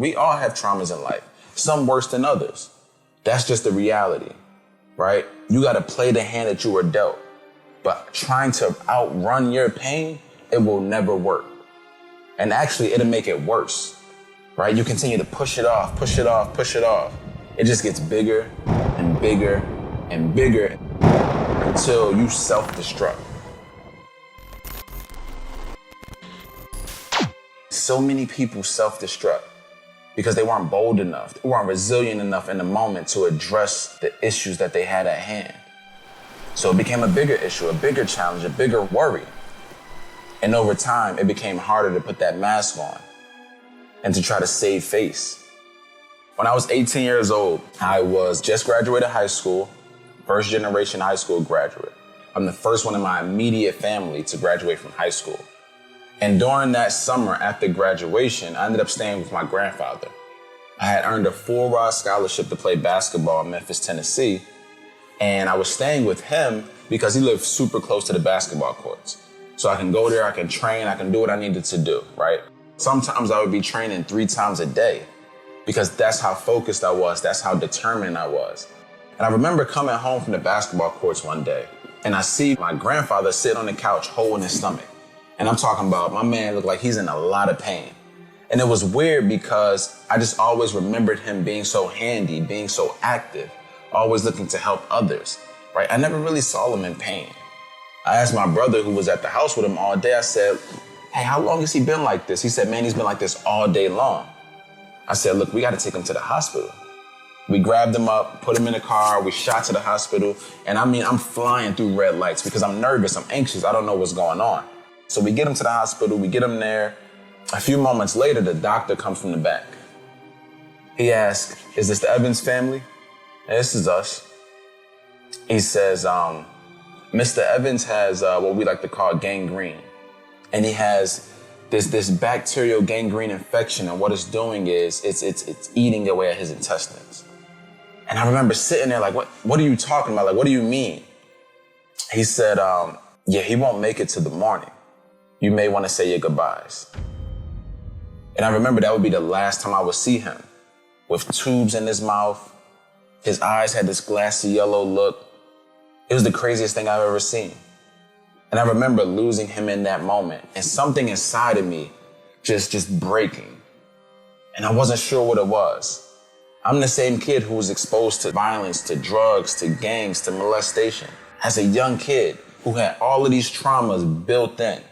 We all have traumas in life, some worse than others. That's just the reality, right? You got to play the hand that you were dealt. But trying to outrun your pain, it will never work. And actually, it'll make it worse, right? You continue to push it off, push it off, push it off. It just gets bigger and bigger and bigger until you self-destruct. So many people self-destruct because they weren't bold enough, they weren't resilient enough in the moment to address the issues that they had at hand. So it became a bigger issue, a bigger challenge, a bigger worry. And over time, it became harder to put that mask on and to try to save face. When I was 18 years old, I was just graduated high school, first generation high school graduate. I'm the first one in my immediate family to graduate from high school. And during that summer after graduation, I ended up staying with my grandfather. I had earned a full-ride scholarship to play basketball in Memphis, Tennessee. And I was staying with him because he lived super close to the basketball courts. So I can go there, I can train, I can do what I needed to do, right? Sometimes I would be training 3 times a day because that's how focused I was, that's how determined I was. And I remember coming home from the basketball courts one day and I see my grandfather sitting on the couch holding his stomach. And I'm talking about my man looked like he's in a lot of pain. And it was weird because I just always remembered him being so handy, being so active, always looking to help others, right? I never really saw him in pain. I asked my brother who was at the house with him all day, I said, hey, how long has he been like this? He said, man, he's been like this all day long. I said, look, we got to take him to the hospital. We grabbed him up, put him in the car, we shot to the hospital. And I mean, I'm flying through red lights because I'm nervous, I'm anxious, I don't know what's going on. So we get him to the hospital, we get him there. A few moments later, the doctor comes from the back. He asks, is this the Evans family? And this is us. He says, Mr. Evans has what we like to call gangrene. And he has this bacterial gangrene infection. And what it's doing is it's eating away at his intestines. And I remember sitting there like, what are you talking about? Like, what do you mean? He said, yeah, he won't make it to the morning. You may want to say your goodbyes. And I remember that would be the last time I would see him with tubes in his mouth. His eyes had this glassy yellow look. It was the craziest thing I've ever seen. And I remember losing him in that moment and something inside of me just breaking. And I wasn't sure what it was. I'm the same kid who was exposed to violence, to drugs, to gangs, to molestation. As a young kid who had all of these traumas built in.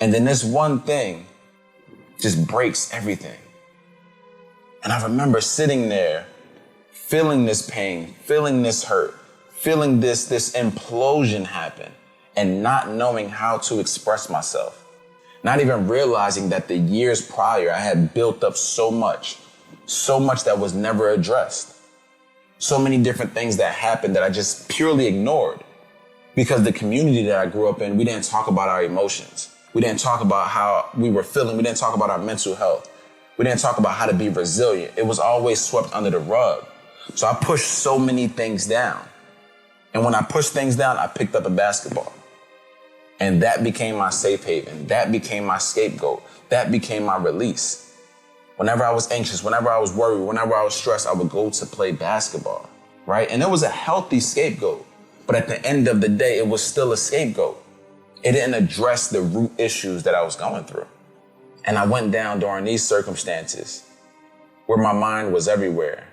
And then this one thing just breaks everything. And I remember sitting there, feeling this pain, feeling this hurt, feeling this implosion happen, and not knowing how to express myself. Not even realizing that the years prior, I had built up so much that was never addressed. So many different things that happened that I just purely ignored. Because the community that I grew up in, we didn't talk about our emotions. We didn't talk about how we were feeling. We didn't talk about our mental health. We didn't talk about how to be resilient. It was always swept under the rug. So I pushed so many things down. And when I pushed things down, I picked up a basketball. And that became my safe haven. That became my scapegoat. That became my release. Whenever I was anxious, whenever I was worried, whenever I was stressed, I would go to play basketball, right? And it was a healthy scapegoat. But at the end of the day, it was still a scapegoat. It didn't address the root issues that I was going through. And I went down during these circumstances where my mind was everywhere,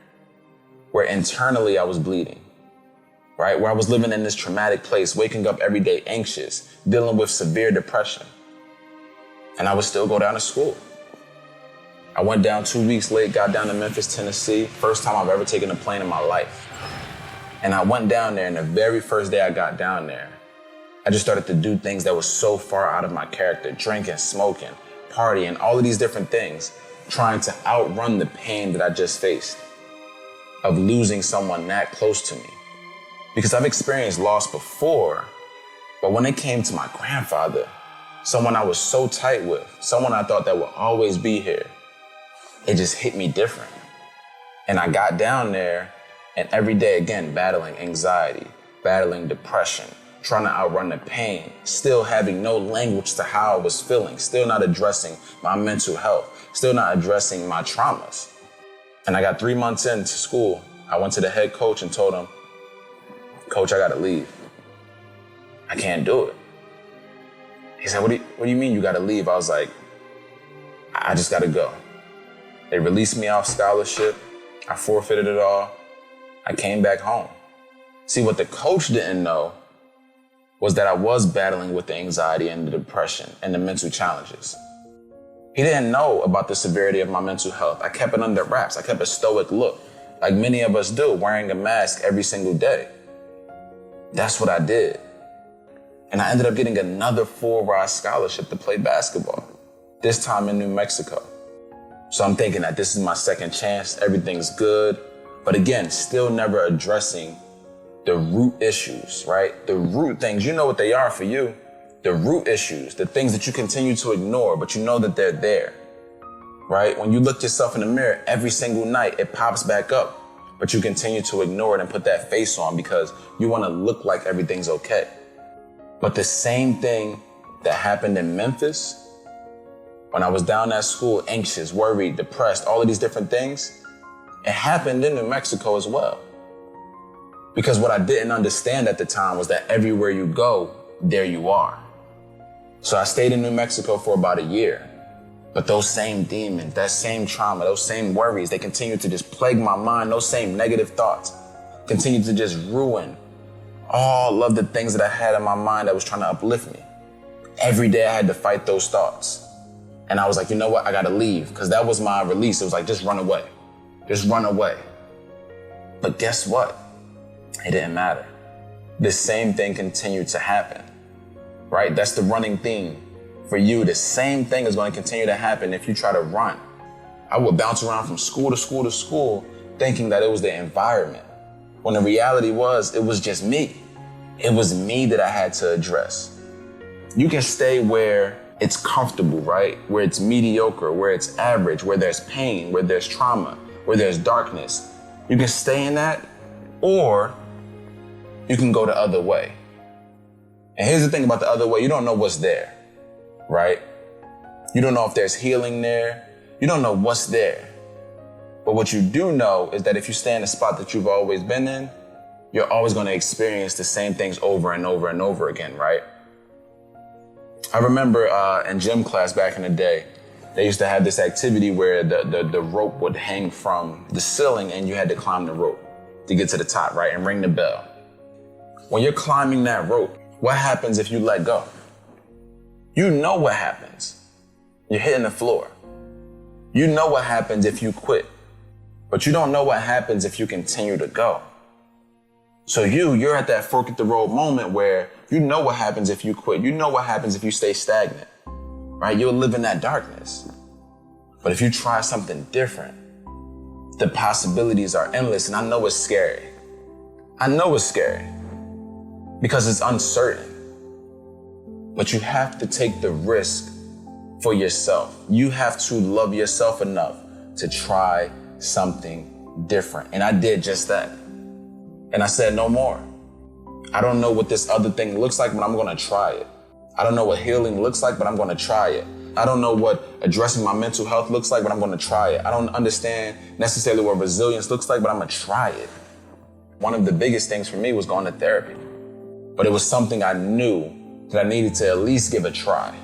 where internally I was bleeding, right? Where I was living in this traumatic place, waking up every day anxious, dealing with severe depression. And I would still go down to school. I went down 2 weeks late, got down to Memphis, Tennessee. First time I've ever taken a plane in my life. And I went down there, and the very first day I got down there, I just started to do things that were so far out of my character, drinking, smoking, partying, all of these different things, trying to outrun the pain that I just faced of losing someone that close to me. Because I've experienced loss before, but when it came to my grandfather, someone I was so tight with, someone I thought that would always be here, it just hit me different. And I got down there, and every day again, battling anxiety, battling depression, trying to outrun the pain, still having no language to how I was feeling, still not addressing my mental health, still not addressing my traumas. And I got 3 months into school. I went to the head coach and told him, Coach, I gotta leave. I can't do it. He said, what do you mean you gotta leave? I was like, I just gotta go. They released me off scholarship. I forfeited it all. I came back home. See, what the coach didn't know was that I was battling with the anxiety and the depression and the mental challenges. He didn't know about the severity of my mental health. I kept it under wraps. I kept a stoic look, like many of us do, wearing a mask every single day. That's what I did. And I ended up getting another full-ride scholarship to play basketball, this time in New Mexico. So I'm thinking that this is my second chance, everything's good. But again, still never addressing the root issues, right? The root things, you know what they are for you. The root issues, the things that you continue to ignore, but you know that they're there, right? When you look yourself in the mirror every single night, it pops back up, but you continue to ignore it and put that face on because you want to look like everything's okay. But the same thing that happened in Memphis, when I was down at school, anxious, worried, depressed, all of these different things, it happened in New Mexico as well. Because what I didn't understand at the time was that everywhere you go, there you are. So I stayed in New Mexico for about a year. But those same demons, that same trauma, those same worries, they continued to just plague my mind. Those same negative thoughts continued to just ruin all of the things that I had in my mind that was trying to uplift me. Every day I had to fight those thoughts. And I was like, you know what? I gotta leave. Because that was my release. It was like, just run away. Just run away. But guess what? It didn't matter. The same thing continued to happen, right? That's the running theme for you. The same thing is going to continue to happen if you try to run. I would bounce around from school to school to school thinking that it was the environment, when the reality was, it was just me. It was me that I had to address. You can stay where it's comfortable, right? Where it's mediocre, where it's average, where there's pain, where there's trauma, where there's darkness. You can stay in that, or you can go the other way. And here's the thing about the other way, you don't know what's there, right? You don't know if there's healing there. You don't know what's there. But what you do know is that if you stay in the spot that you've always been in, you're always going to experience the same things over and over and over again, right? I remember in gym class back in the day, they used to have this activity where the rope would hang from the ceiling and you had to climb the rope to get to the top, right? And ring the bell. When you're climbing that rope, what happens if you let go? You know what happens. You're hitting the floor. You know what happens if you quit, but you don't know what happens if you continue to go. So you're at that fork at the road moment where you know what happens if you quit. You know what happens if you stay stagnant, right? You'll live in that darkness. But if you try something different, the possibilities are endless. And I know it's scary. I know it's scary because it's uncertain. But you have to take the risk for yourself. You have to love yourself enough to try something different. And I did just that. And I said, no more. I don't know what this other thing looks like, but I'm going to try it. I don't know what healing looks like, but I'm going to try it. I don't know what addressing my mental health looks like, but I'm going to try it. I don't understand necessarily what resilience looks like, but I'm going to try it. One of the biggest things for me was going to therapy. But it was something I knew that I needed to at least give a try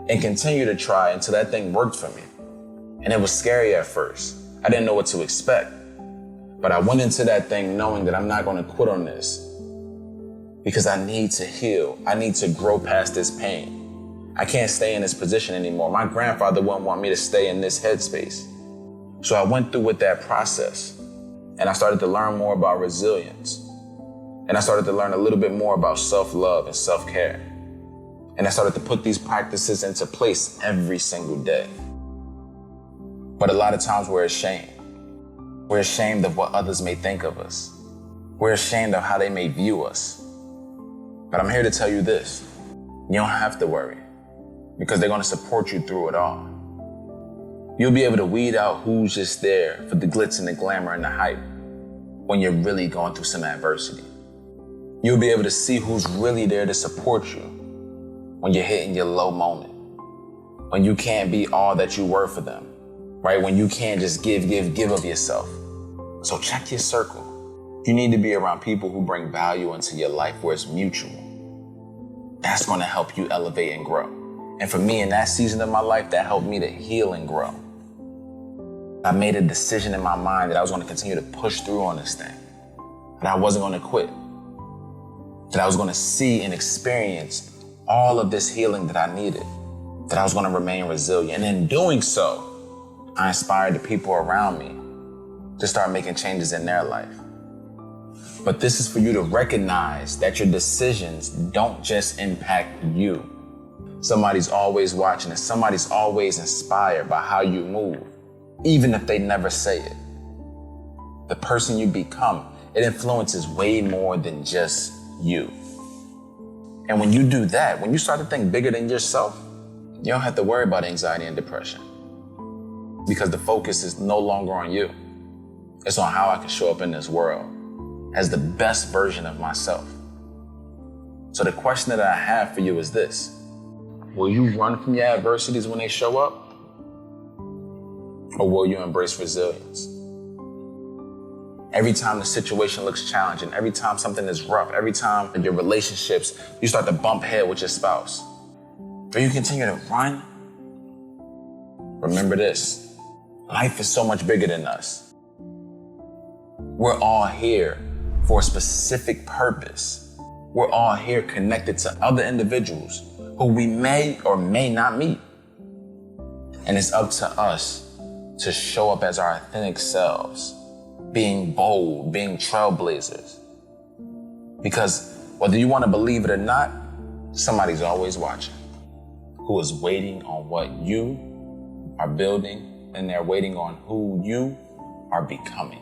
and continue to try until that thing worked for me. And it was scary at first. I didn't know what to expect. But I went into that thing knowing that I'm not going to quit on this because I need to heal. I need to grow past this pain. I can't stay in this position anymore. My grandfather wouldn't want me to stay in this headspace. So I went through with that process and I started to learn more about resilience. And I started to learn a little bit more about self-love and self-care. And I started to put these practices into place every single day. But a lot of times we're ashamed. We're ashamed of what others may think of us. We're ashamed of how they may view us. But I'm here to tell you this. You don't have to worry because they're going to support you through it all. You'll be able to weed out who's just there for the glitz and the glamour and the hype when you're really going through some adversity. You'll be able to see who's really there to support you when you're hitting your low moment, when you can't be all that you were for them, right? When you can't just give of yourself. So check your circle. You need to be around people who bring value into your life where it's mutual. That's going to help you elevate and grow. And for me, in that season of my life, that helped me to heal and grow. I made a decision in my mind that I was going to continue to push through on this thing, that I wasn't going to quit, that I was going to see and experience all of this healing that I needed, that I was going to remain resilient. And in doing so, I inspired the people around me to start making changes in their life. But this is for you to recognize that your decisions don't just impact you. Somebody's always watching and somebody's always inspired by how you move, even if they never say it. The person you become, it influences way more than just you. And when you do that, when you start to think bigger than yourself, you don't have to worry about anxiety and depression, because the focus is no longer on you. It's on how I can show up in this world as the best version of myself. So the question that I have for you is this: will you run from your adversities when they show up? Or will you embrace resilience? Every time the situation looks challenging, every time something is rough, every time in your relationships, you start to bump head with your spouse, do you continue to run? Remember this: life is so much bigger than us. We're all here for a specific purpose. We're all here connected to other individuals who we may or may not meet. And it's up to us to show up as our authentic selves, being bold, being trailblazers. Because whether you want to believe it or not, somebody's always watching, who is waiting on what you are building, and they're waiting on who you are becoming.